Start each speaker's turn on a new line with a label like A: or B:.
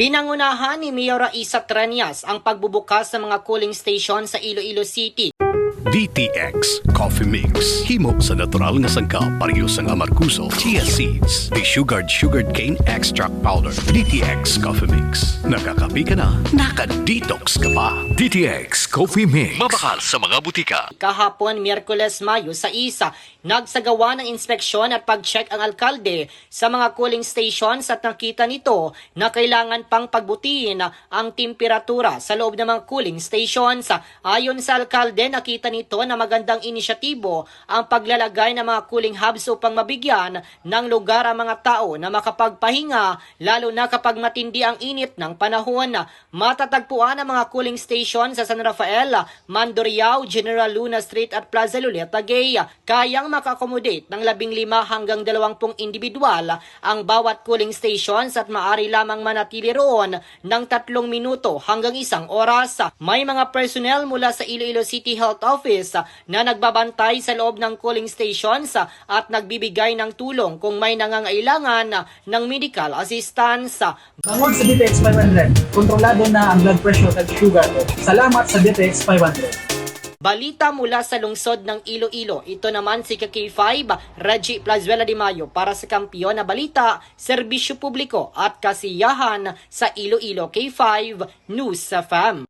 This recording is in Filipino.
A: Pinangunahan ni Mayor Isa Tranias ang pagbubukas ng mga cooling station sa Iloilo City.
B: DTX Coffee Mix. Himo sa natural nga sangkap pareho sang amarkuso, chia seeds, sugared cane extract powder. DTX Coffee Mix. Nakakapi ka na, naka-detox ka pa. DTX Coffee Mix. Mabakal sa mga butika.
A: Kahapon, Miyerkules, Mayo sa isa, nagsagawa ng inspeksyon at pag-check ang alkalde sa mga cooling stations at nakita nito na kailangan pang pagbutiin ang temperatura sa loob ng mga cooling stations. Ayon sa alkalde, nakita nito na magandang inisyatibo ang paglalagay ng mga cooling hubs upang mabigyan ng lugar ang mga tao na makapagpahinga, lalo na kapag matindi ang init ng panahon. Matatagpuan ang mga cooling stations sa San Rafael, Mandurriao, General Luna Street at Plaza Loleta Gay. Kayang maka-accommodate ng 15 hanggang 20 individual ang bawat cooling stations at maaari lamang manatili roon ng 3 minuto hanggang 1 oras. May mga personnel mula sa Iloilo City Health Office na nagbabantay sa loob ng cooling stations at nagbibigay ng tulong kung may nangangailangan ng medical assistance.
C: Tungkol sa DTX 500, kontrolado na ang blood pressure at sugar ko. Salamat sa DTX 500.
A: Balita mula sa lungsod ng Iloilo. Ito naman si K5, Reggie Plazuela de Mayo para sa Kampiyon na Balita, Serbisyo Publiko at Kasiyahan sa Iloilo. K5 News FM.